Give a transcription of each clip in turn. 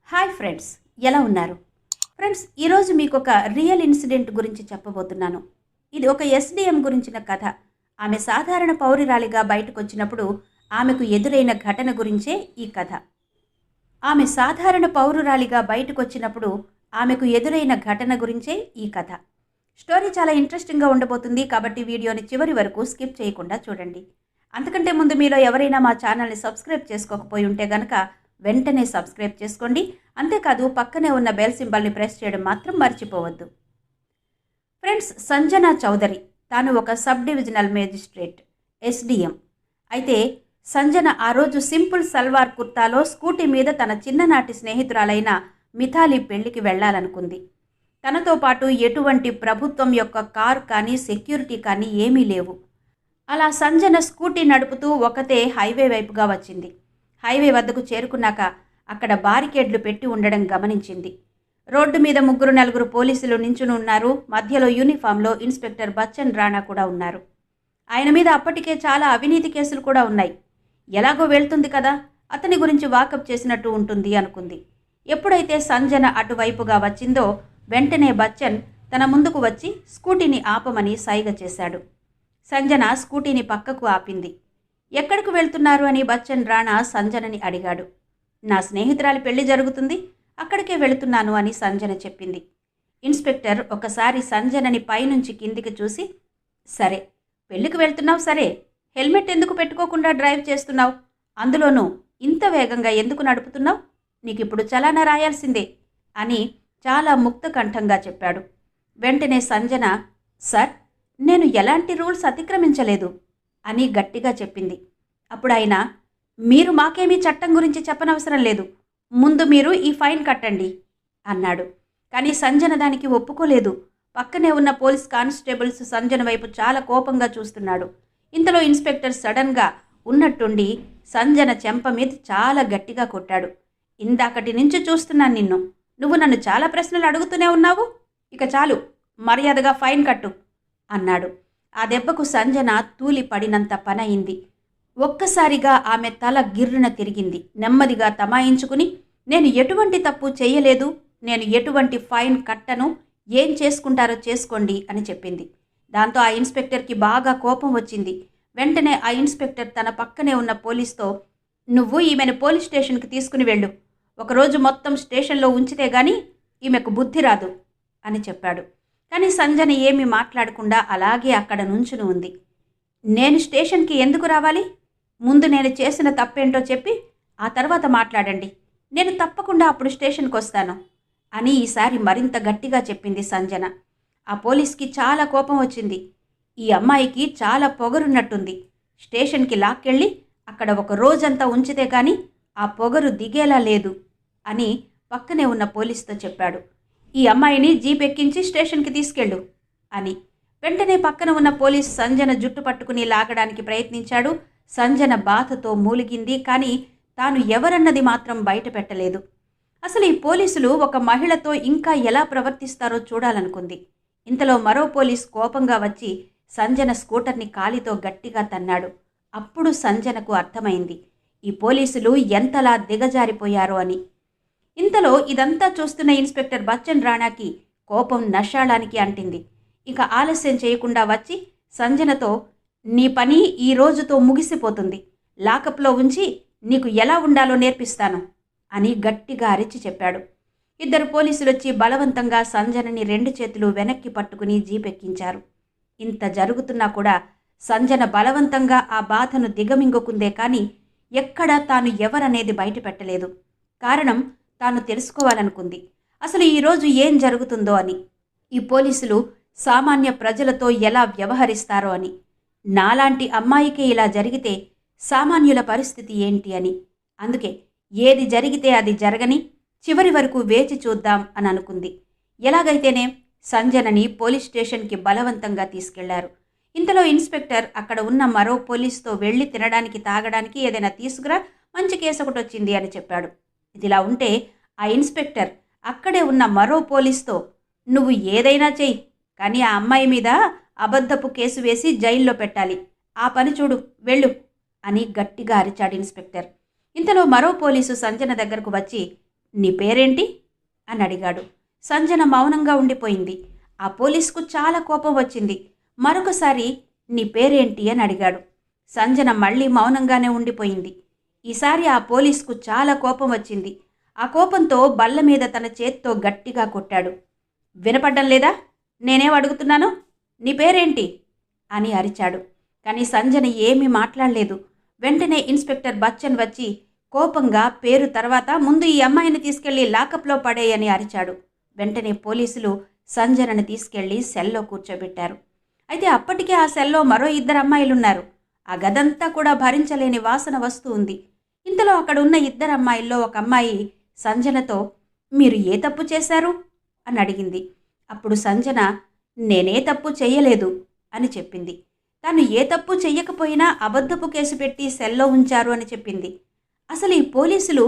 Hi friends, ఎలా ఉన్నారు? Friends, ఈరోజు మీకు ఒక రియల్ ఇన్సిడెంట్ గురించి చెప్పబోతున్నాను. ఇది ఒక ఎస్డిఎం గురించిన కథ. ఆమె సాధారణ పౌరురాలిగా బయటకు వచ్చినప్పుడు ఆమెకు ఎదురైన ఘటన గురించే ఈ కథ. ఆమె సాధారణ పౌరురాలిగా బయటకు వచ్చినప్పుడు ఆమెకు ఎదురైన ఘటన గురించే ఈ కథ. స్టోరీ చాలా ఇంట్రెస్టింగ్గా ఉండబోతుంది, కాబట్టి వీడియోని చివరి వరకు స్కిప్ చేయకుండా చూడండి. అంతకంటే ముందు మీలో ఎవరైనా మా ఛానల్ని సబ్స్క్రైబ్ చేసుకోకపోయి ఉంటే గనక వెంటనే సబ్స్క్రైబ్ చేసుకోండి. అంతేకాదు పక్కనే ఉన్న బెల్ సింబల్ని ప్రెస్ చేయడం మాత్రం మర్చిపోవద్దు. ఫ్రెండ్స్, సంజనా చౌదరి తాను ఒక సబ్ డివిజనల్ మేజిస్ట్రేట్, ఎస్డిఎం. అయితే సంజన ఆ రోజు సింపుల్ సల్వార్ కుర్తాలో స్కూటీ మీద తన చిన్ననాటి స్నేహితురాలైన మిథాలి పెళ్లికి వెళ్లాలనుకుంది. తనతో పాటు ఎటువంటి ప్రభుత్వం యొక్క కార్ కానీ సెక్యూరిటీ కానీ ఏమీ లేవు. అలా సంజన స్కూటీ నడుపుతూ ఒకతే హైవే వైపుగా వచ్చింది. హైవే వద్దకు చేరుకున్నాక అక్కడ బారికేడ్లు పెట్టి ఉండడం గమనించింది. రోడ్డు మీద 3-4 పోలీసులు నించుని ఉన్నారు. మధ్యలో యూనిఫామ్లో ఇన్స్పెక్టర్ బచ్చన్ రాణా కూడా ఉన్నారు. ఆయన మీద అప్పటికే చాలా అవినీతి కేసులు కూడా ఉన్నాయి. ఎలాగో వెళ్తుంది కదా, అతని గురించి వాకప్ చేసినట్టు ఉంటుంది అనుకుంది. ఎప్పుడైతే సంజన అటువైపుగా వచ్చిందో వెంటనే బచ్చన్ తన ముందుకు వచ్చి స్కూటీని ఆపమని సైగ చేశాడు. సంజన స్కూటీని పక్కకు ఆపింది. ఎక్కడికి వెళ్తున్నారు అని బచ్చన్ రాణా సంజనని అడిగాడు. నా స్నేహితురాలి పెళ్లి జరుగుతుంది, అక్కడికే వెళుతున్నాను అని సంజన చెప్పింది. ఇన్స్పెక్టర్ ఒకసారి సంజనని పైనుంచి కిందికి చూసి, సరే పెళ్లికి వెళ్తున్నావు సరే, హెల్మెట్ ఎందుకు పెట్టుకోకుండా డ్రైవ్ చేస్తున్నావు? అందులోనూ ఇంత వేగంగా ఎందుకు నడుపుతున్నావు? నీకిప్పుడు చలానా రాయాల్సిందే అని చాలా ముక్త కంఠంగా చెప్పాడు. వెంటనే సంజన, సార్, నేను ఎలాంటి రూల్స్ అతిక్రమించలేదు అని గట్టిగా చెప్పింది. అప్పుడు ఆయన, మీరు మాకేమీ చట్టం గురించి చెప్పనవసరం లేదు, ముందు మీరు ఈ ఫైన్ కట్టండి అన్నాడు. కానీ సంజన దానికి ఒప్పుకోలేదు. పక్కనే ఉన్న పోలీస్ కానిస్టేబుల్స్ సంజన వైపు చాలా కోపంగా చూస్తున్నాడు. ఇంతలో ఇన్స్పెక్టర్ సడన్గా ఉన్నట్టుండి సంజన చెంప మీద చాలా గట్టిగా కొట్టాడు. ఇందాకటి నుంచి చూస్తున్నాను నిన్ను, నువ్వు నన్ను చాలా ప్రశ్నలు అడుగుతూనే ఉన్నావు, ఇక చాలు, మర్యాదగా ఫైన్ కట్టు అన్నాడు. ఆ దెబ్బకు సంజన తూలి పడినంత పనయింది. ఒక్కసారిగా ఆమె తల గిర్రున తిరిగింది. నెమ్మదిగా తమాయించుకుని, నేను ఎటువంటి తప్పు చేయలేదు, నేను ఎటువంటి ఫైన్ కట్టను, ఏం చేసుకుంటారో చేసుకోండి అని చెప్పింది. దాంతో ఆ ఇన్స్పెక్టర్కి బాగా కోపం వచ్చింది. వెంటనే ఆ ఇన్స్పెక్టర్ తన పక్కనే ఉన్న పోలీస్తో, నువ్వు ఈమెను పోలీస్ స్టేషన్కి తీసుకుని వెళ్ళు, ఒకరోజు మొత్తం స్టేషన్లో ఉంచితే గాని ఈమెకు బుద్ధి రాదు అని చెప్పాడు. కానీ సంజన ఏమీ మాట్లాడకుండా అలాగే అక్కడ నుంచుని ఉంది. నేను స్టేషన్కి ఎందుకు రావాలి? ముందు నేను చేసిన తప్పేంటో చెప్పి ఆ తర్వాత మాట్లాడండి, నేను తప్పకుండా అప్పుడు స్టేషన్కి వస్తాను అని ఈసారి మరింత గట్టిగా చెప్పింది సంజన. ఆ పోలీస్కి చాలా కోపం వచ్చింది. ఈ అమ్మాయికి చాలా పొగరున్నట్టుంది, స్టేషన్కి లాక్కెళ్ళి అక్కడ ఒక రోజంతా ఉంచితే కానీ ఆ పొగరు దిగేలా లేదు అని పక్కనే ఉన్న పోలీస్తో చెప్పాడు. ఈ అమ్మాయిని జీప్ ఎక్కించి స్టేషన్కి తీసుకెళ్ళు అని. వెంటనే పక్కన ఉన్న పోలీస్ సంజన జుట్టు పట్టుకుని లాగడానికి ప్రయత్నించాడు. సంజన బాధతో మూలిగింది, కానీ తాను ఎవరన్నది మాత్రం బయట పెట్టలేదు. అసలు ఈ పోలీసులు ఒక మహిళతో ఇంకా ఎలా ప్రవర్తిస్తారో చూడాలనుకుంది. ఇంతలో మరో పోలీస్ కోపంగా వచ్చి సంజన స్కూటర్ని కాలితో గట్టిగా తన్నాడు. అప్పుడు సంజనకు అర్థమైంది ఈ పోలీసులు ఎంతలా దిగజారిపోయారో అని. ఇంతలో ఇదంతా చూస్తున్న ఇన్స్పెక్టర్ బచ్చన్ రాణాకి కోపం నషాళానికి అంటింది. ఇక ఆలస్యం చేయకుండా వచ్చి సంజనతో, నీ పని ఈ రోజుతో ముగిసిపోతుంది, లాకప్లో ఉంచి నీకు ఎలా ఉండాలో నేర్పిస్తాను అని గట్టిగా అరిచి చెప్పాడు. 2 పోలీసులు వచ్చి బలవంతంగా సంజనని 2 చేతులు వెనక్కి పట్టుకుని జీపెక్కించారు. ఇంత జరుగుతున్నా కూడా సంజన బలవంతంగా ఆ బాధను దిగమింగుకుందే కానీ ఎక్కడా తాను ఎవరనేది బయట పెట్టలేదు. కారణం, తాను తెలుసుకోవాలనుకుంది అసలు ఈరోజు ఏం జరుగుతుందో అని, ఈ పోలీసులు సామాన్య ప్రజలతో ఎలా వ్యవహరిస్తారో అని, నాలాంటి అమ్మాయికే ఇలా జరిగితే సామాన్యుల పరిస్థితి ఏంటి అని. అందుకే ఏది జరిగితే అది జరగని, చివరి వరకు వేచి చూద్దాం అని అనుకుంది. ఎలాగైతేనే సంజనని పోలీస్ స్టేషన్కి బలవంతంగా తీసుకెళ్లారు. ఇంతలో ఇన్స్పెక్టర్ అక్కడ ఉన్న మరో పోలీస్తో వెళ్ళి తినడానికి తాగడానికి ఏదైనా తీసుకురా, మంచి కేసు ఒకటి వచ్చింది అని చెప్పాడు. ఇదిలా ఉంటే ఆ ఇన్స్పెక్టర్ అక్కడే ఉన్న మరో పోలీస్తో, నువ్వు ఏదైనా చెయ్యి, కానీ ఆ అమ్మాయి మీద అబద్ధపు కేసు వేసి జైల్లో పెట్టాలి, ఆ పని చూడు, వెళ్ళు అని గట్టిగా అరిచాడు ఇన్స్పెక్టర్. ఇంతలో మరో పోలీసు సంజన దగ్గరకు వచ్చి, నీ పేరేంటి అని అడిగాడు. సంజన మౌనంగా ఉండిపోయింది. ఆ పోలీసుకు చాలా కోపం వచ్చింది. మరొకసారి నీ పేరేంటి అని అడిగాడు. సంజన మళ్ళీ మౌనంగానే ఉండిపోయింది. ఈసారి ఆ పోలీసుకు చాలా కోపం వచ్చింది. ఆ కోపంతో బల్ల మీద తన చేత్తో గట్టిగా కొట్టాడు. వినపడ్డం లేదా? నేనేం అడుగుతున్నాను? నీ పేరేంటి అని అరిచాడు. కానీ సంజన ఏమీ మాట్లాడలేదు. వెంటనే ఇన్స్పెక్టర్ బచ్చన్ వచ్చి కోపంగా పేరు తర్వాత ముందు ఈ అమ్మాయిని తీసుకెళ్లి లాకప్లో పడేయని అరిచాడు. వెంటనే పోలీసులు సంజనని తీసుకెళ్లి సెల్లో కూర్చోబెట్టారు. అయితే అప్పటికే ఆ సెల్లో మరో 2 అమ్మాయిలున్నారు. ఆ గదంతా కూడా భరించలేని వాసన వస్తూ ఉంది. ఇంతలో అక్కడ ఉన్న 2 అమ్మాయిల్లో ఒక అమ్మాయి సంజనతో మీరు ఏ తప్పు చేశారు అని అడిగింది. అప్పుడు సంజన నేనే తప్పు చెయ్యలేదు అని చెప్పింది. తాను ఏ తప్పు చెయ్యకపోయినా అబద్ధపు కేసు పెట్టి సెల్లో ఉంచారు అని చెప్పింది. అసలు ఈ పోలీసులు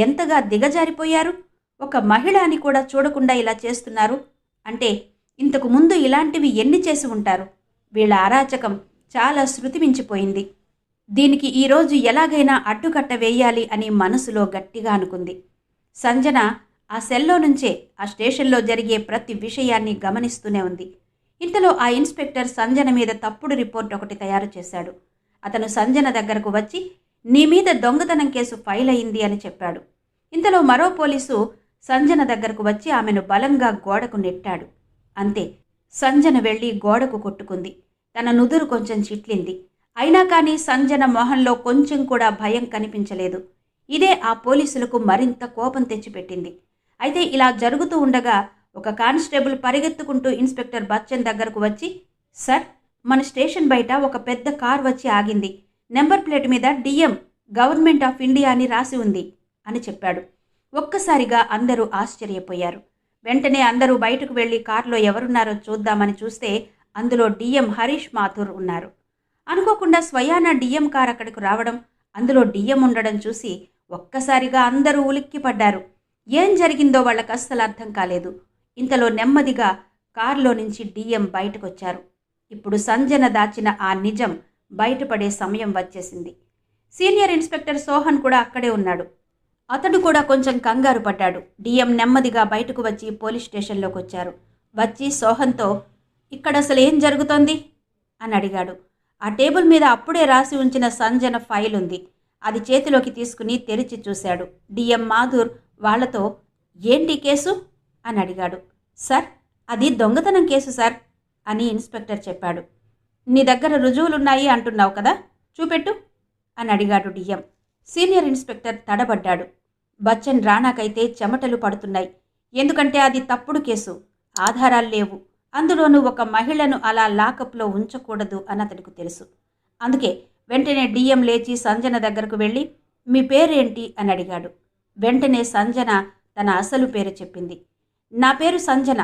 ఎంతగా దిగజారిపోయారు? ఒక మహిళ అని కూడా చూడకుండా ఇలా చేస్తున్నారు అంటే ఇంతకు ముందు ఇలాంటివి ఎన్ని చేసి ఉంటారు? వీళ్ళ అరాచకం చాలా శృతిమించిపోయింది. దీనికి ఈరోజు ఎలాగైనా అడ్డుకట్ట వేయాలి అని మనసులో గట్టిగా అనుకుంది. సంజన ఆ సెల్లో నుంచే ఆ స్టేషన్లో జరిగే ప్రతి విషయాన్ని గమనిస్తూనే ఉంది. ఇంతలో ఆ ఇన్స్పెక్టర్ సంజన మీద తప్పుడు రిపోర్ట్ ఒకటి తయారు చేశాడు. అతను సంజన దగ్గరకు వచ్చి నీ మీద దొంగతనం కేసు ఫైల్ అయింది అని చెప్పాడు. ఇంతలో మరో పోలీసు సంజన దగ్గరకు వచ్చి ఆమెను బలంగా గోడకు నెట్టాడు. అంతే, సంజన వెళ్ళి గోడకు కొట్టుకుంది. తన నుదురు కొంచెం చిట్లింది. అయినా కానీ సంజన మొహంలో కొంచెం కూడా భయం కనిపించలేదు. ఇదే ఆ పోలీసులకు మరింత కోపం తెచ్చిపెట్టింది. అయితే ఇలా జరుగుతూ ఉండగా ఒక కానిస్టేబుల్ పరిగెత్తుకుంటూ ఇన్స్పెక్టర్ బచ్చన్ దగ్గరకు వచ్చి సార్, మన స్టేషన్ బయట ఒక పెద్ద కార్ వచ్చి ఆగింది. నెంబర్ ప్లేట్ మీద డిఎం గవర్నమెంట్ ఆఫ్ ఇండియా అని రాసి ఉంది అని చెప్పాడు. ఒక్కసారిగా అందరూ ఆశ్చర్యపోయారు. వెంటనే అందరూ బయటకు వెళ్లి కారులో ఎవరున్నారో చూద్దామని చూస్తే అందులో డిఎం హరీష్ మాథూర్ ఉన్నారు. అనుకోకుండా స్వయానా డిఎం కార్ అక్కడికి రావడం, అందులో డిఎం ఉండడం చూసి ఒక్కసారిగా అందరూ ఉలిక్కిపడ్డారు. ఏం జరిగిందో వాళ్ళకి అస్సలు అర్థం కాలేదు. ఇంతలో నెమ్మదిగా కారులో నుంచి డిఎం బయటకొచ్చారు. ఇప్పుడు సంజన దాచిన ఆ నిజం బయటపడే సమయం వచ్చేసింది. సీనియర్ ఇన్స్పెక్టర్ సోహన్ కూడా అక్కడే ఉన్నాడు. అతడు కూడా కొంచెం కంగారు పడ్డాడు. డిఎం నెమ్మదిగా బయటకు వచ్చి పోలీస్ స్టేషన్లోకి వచ్చారు. వచ్చి సోహన్తో ఇక్కడ అసలు ఏం జరుగుతోంది అని అడిగాడు. ఆ టేబుల్ మీద అప్పుడే రాసి ఉంచిన సంజన ఫైల్ ఉంది. అది చేతిలోకి తీసుకుని తెరిచి చూశాడు. డిఎం మాథూర్ వాళ్లతో ఏంటి కేసు అని అడిగాడు. సార్, అది దొంగతనం కేసు సార్ అని ఇన్స్పెక్టర్ చెప్పాడు. నీ దగ్గర రుజువులున్నాయి అంటున్నావు కదా, చూపెట్టు అని అడిగాడు డిఎం. సీనియర్ ఇన్స్పెక్టర్ తడబడ్డాడు. బచ్చన్ రాణాకైతే చెమటలు పడుతున్నాయి. ఎందుకంటే అది తప్పుడు కేసు, ఆధారాలు లేవు. అందులోనూ ఒక మహిళను అలా లాకప్లో ఉంచకూడదు అని అతడికి తెలుసు. అందుకే వెంటనే డిఎం లేచి సంజన దగ్గరకు వెళ్ళి మీ పేరేంటి అని అడిగాడు. వెంటనే సంజన తన అసలు పేరు చెప్పింది. నా పేరు సంజన,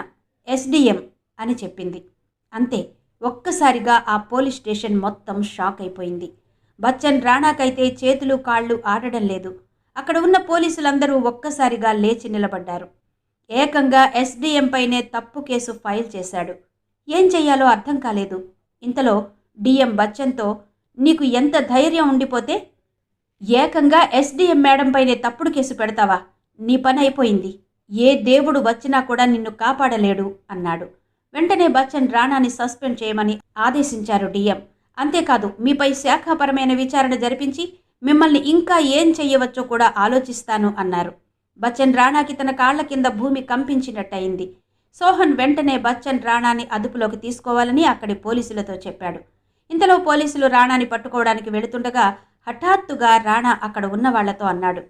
ఎస్డిఎం అని చెప్పింది. అంతే, ఒక్కసారిగా ఆ పోలీస్ స్టేషన్ మొత్తం షాక్ అయిపోయింది. బచ్చన్ రాణాకైతే చేతులు కాళ్ళు ఆడడం లేదు. అక్కడ ఉన్న పోలీసులందరూ ఒక్కసారిగా లేచి నిలబడ్డారు. ఏకంగా ఎస్డిఎం పైనే తప్పు కేసు ఫైల్ చేశాడు. ఏం చెయ్యాలో అర్థం కాలేదు. ఇంతలో డిఎం బచ్చన్తో నీకు ఎంత ధైర్యం ఉండిపోతే ఏకంగా ఎస్డిఎం మేడం పైనే తప్పుడు కేసు పెడతావా? నీ పని అయిపోయింది. ఏ దేవుడు వచ్చినా కూడా నిన్ను కాపాడలేడు అన్నాడు. వెంటనే బచ్చన్ రాణాని సస్పెండ్ చేయమని ఆదేశించారు డిఎం. అంతేకాదు, మీపై శాఖాపరమైన విచారణ జరిపించి మిమ్మల్ని ఇంకా ఏం చెయ్యవచ్చో కూడా ఆలోచిస్తాను అన్నారు. బచ్చన్ రాణాకి తన కాళ్ల కింద భూమి కంపించినట్టయింది. సోహన్ వెంటనే బచ్చన్ రాణాని అదుపులోకి తీసుకోవాలని అక్కడి పోలీసులతో చెప్పాడు. ఇంతలో పోలీసులు రాణాని పట్టుకోవడానికి వెళుతుండగా హఠాత్తుగా రాణా అక్కడ ఉన్న వాళ్లతో అన్నాడు,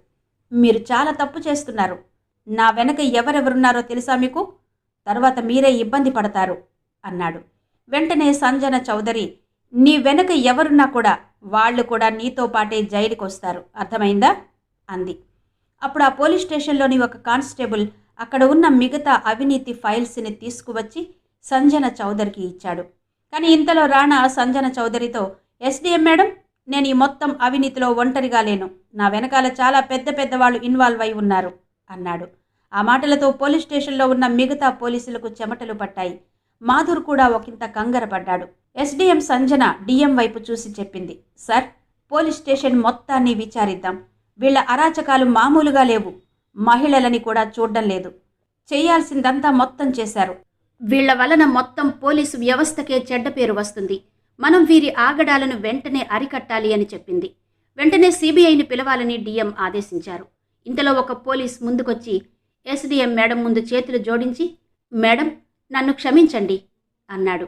మీరు చాలా తప్పు చేస్తున్నారు. నా వెనక ఎవరెవరున్నారో తెలుసా మీకు? తర్వాత మీరే ఇబ్బంది పడతారు అన్నాడు. వెంటనే సంజన చౌదరి నీ వెనక ఎవరున్నా కూడా వాళ్ళు కూడా నీతో పాటే జైలుకి వస్తారు, అర్థమైందా అంది. అప్పుడు ఆ పోలీస్ స్టేషన్లోని ఒక కానిస్టేబుల్ అక్కడ ఉన్న మిగతా అవినీతి ఫైల్స్ని తీసుకువచ్చి సంజన చౌదరికి ఇచ్చాడు. కానీ ఇంతలో రాణా సంజన చౌదరితో ఎస్డిఎం మేడం, నేను ఈ మొత్తం అవినీతిలో ఒంటరిగా లేను. నా వెనకాల చాలా పెద్ద పెద్ద వాళ్ళు ఇన్వాల్వ్ అయి ఉన్నారు అన్నాడు. ఆ మాటలతో పోలీస్ స్టేషన్లో ఉన్న మిగతా పోలీసులకు చెమటలు పట్టాయి. మాధుర్ కూడా ఒకంత కంగారపడ్డాడు. ఎస్డిఎం సంజన డిఎం వైపు చూసి చెప్పింది, సార్, పోలీస్ స్టేషన్ మొత్తాన్ని విచారిద్దాం. వీళ్ల అరాచకాలు మామూలుగా లేవు. మహిళలని కూడా చూడడం లేదు. చేయాల్సిందంతా మొత్తం చేశారు. వీళ్ల వలన మొత్తం పోలీసు వ్యవస్థకే చెడ్డ పేరు వస్తుంది. మనం వీరి ఆగడాలను వెంటనే అరికట్టాలి అని చెప్పింది. వెంటనే సిబిఐని పిలవాలని డిఎం ఆదేశించారు. ఇంతలో ఒక పోలీస్ ముందుకొచ్చి ఎస్డిఎం మేడం ముందు చేతులు జోడించి, మేడం నన్ను క్షమించండి అన్నాడు.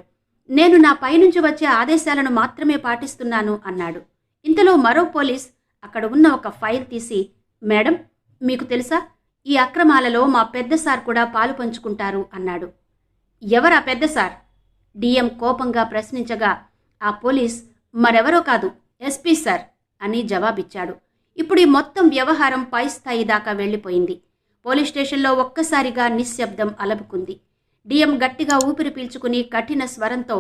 నేను నా పైనుంచి వచ్చే ఆదేశాలను మాత్రమే పాటిస్తున్నాను అన్నాడు. ఇంతలో మరో పోలీస్ అక్కడ ఉన్న ఒక ఫైల్ తీసి, మేడం మీకు తెలుసా, ఈ అక్రమాలలో మా పెద్ద సార్ కూడా పాలు పంచుకుంటారు అన్నాడు. ఎవరా పెద్ద సార్? డిఎం కోపంగా ప్రశ్నించగా ఆ పోలీస్ మరెవరో కాదు, ఎస్పీ సార్ అని జవాబిచ్చాడు. ఇప్పుడు ఈ మొత్తం వ్యవహారం పై స్థాయి దాకా వెళ్లిపోయింది. పోలీస్ స్టేషన్లో ఒక్కసారిగా నిశ్శబ్దం అలపుకుంది. డిఎం గట్టిగా ఊపిరి పీల్చుకుని కఠిన స్వరంతో,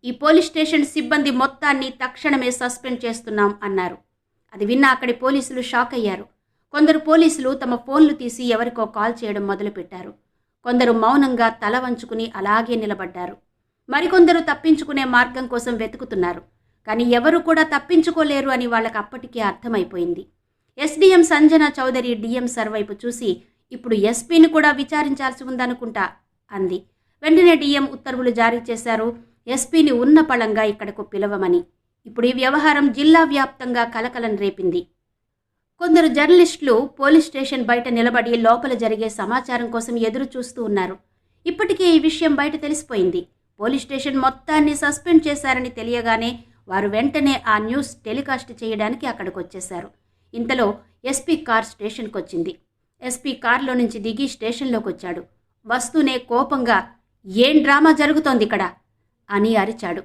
ఈ పోలీస్ స్టేషన్ సిబ్బంది మొత్తాన్ని తక్షణమే సస్పెండ్ చేస్తున్నాం అన్నారు. అది విన్న అక్కడి పోలీసులు షాక్ అయ్యారు. కొందరు పోలీసులు తమ ఫోన్లు తీసి ఎవరికో కాల్ చేయడం మొదలుపెట్టారు. కొందరు మౌనంగా తల వంచుకుని అలాగే నిలబడ్డారు. మరికొందరు తప్పించుకునే మార్గం కోసం వెతుకుతున్నారు. కానీ ఎవరు కూడా తప్పించుకోలేరు అని వాళ్ళకి అప్పటికే అర్థమైపోయింది. SDM Sanjana Chaudhary DM sir వైపు చూసి, ఇప్పుడు ఎస్పీని కూడా విచారించాల్సి ఉందనుకుంటా అంది. వెంటనే డిఎం ఉత్తర్వులు జారీ చేశారు, ఎస్పీని ఉన్న పళంగా ఇక్కడకు పిలవమని. ఇప్పుడు ఈ వ్యవహారం జిల్లా వ్యాప్తంగా కలకలం రేపింది. కొందరు జర్నలిస్టులు పోలీస్ స్టేషన్ బయట నిలబడి లోపల జరిగే సమాచారం కోసం ఎదురు చూస్తూ ఉన్నారు. ఇప్పటికే ఈ విషయం బయట తెలిసిపోయింది. పోలీస్ స్టేషన్ మొత్తాన్ని సస్పెండ్ చేశారని తెలియగానే వారు వెంటనే ఆ న్యూస్ టెలికాస్ట్ చేయడానికి అక్కడికి వచ్చేశారు. ఇంతలో ఎస్పీ కార్ స్టేషన్కి వచ్చింది. ఎస్పీ కార్లో నుంచి దిగి స్టేషన్లోకి వచ్చాడు. వస్తూనే కోపంగా, ఏం డ్రామా జరుగుతోంది ఇక్కడ అని అరిచాడు.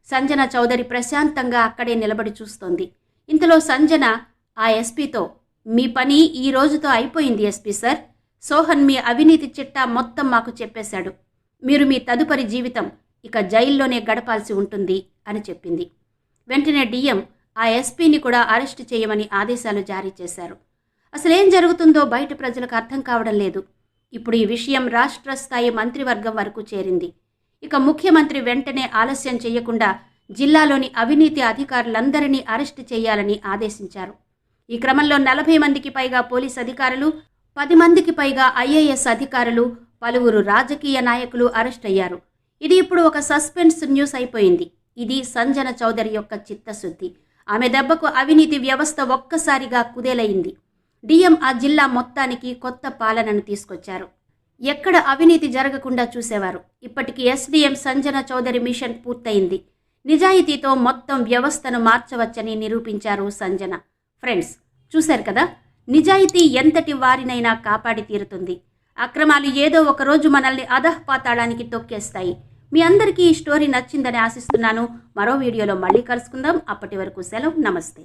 సంజన చౌదరి ప్రశాంతంగా అక్కడే నిలబడి చూస్తోంది. ఇంతలో సంజన ఆ ఎస్పీతో, మీ పని ఈ రోజుతో అయిపోయింది ఎస్పీ సార్. సోహన్ మీ అవినీతి చిట్టా మొత్తం మాకు చెప్పేశాడు. మీరు మీ తదుపరి జీవితం ఇక జైల్లోనే గడపాల్సి ఉంటుంది అని చెప్పింది. వెంటనే డిఎం ఆ ఎస్పీని కూడా అరెస్టు చేయమని ఆదేశాలు జారీ చేశారు. అసలేం జరుగుతుందో బయట ప్రజలకు అర్థం కావడం లేదు. ఇప్పుడు ఈ విషయం రాష్ట్ర స్థాయి మంత్రివర్గం వరకు చేరింది. ఇక ముఖ్యమంత్రి వెంటనే ఆలస్యం చేయకుండా జిల్లాలోని అవినీతి అధికారులందరినీ అరెస్టు చేయాలని ఆదేశించారు. ఈ క్రమంలో 40 మందికి పైగా పోలీస్ అధికారులు, 10 మందికి పైగా ఐఏఎస్ అధికారులు, పలువురు రాజకీయ నాయకులు అరెస్ట్ అయ్యారు. ఇది ఇప్పుడు ఒక సస్పెన్స్ న్యూస్ అయిపోయింది. ఇది సంజన చౌదరి యొక్క చిత్తశుద్ధి. ఆమె దెబ్బకు అవినీతి వ్యవస్థ ఒక్కసారిగా కుదేలయింది. డిఎం ఆ జిల్లా మొత్తానికి కొత్త పాలనను తీసుకొచ్చారు. ఎక్కడ అవినీతి జరగకుండా చూసేవారు. ఇప్పటికి ఎస్డిఎం సంజన చౌదరి మిషన్ పూర్తయింది. నిజాయితీతో మొత్తం వ్యవస్థను మార్చవచ్చని నిరూపించారు సంజన. ఫ్రెండ్స్, చూశారు కదా, నిజాయితీ ఎంతటి వారినైనా కాపాడి తీరుతుంది. అక్రమాలు ఏదో ఒకరోజు మనల్ని అధఃపాతాళానికి తొక్కేస్తాయి. మీ అందరికీ ఈ స్టోరీ నచ్చిందని ఆశిస్తున్నాను. మరో వీడియోలో మళ్ళీ కలుసుకుందాం. అప్పటి వరకు సెలవు. నమస్తే.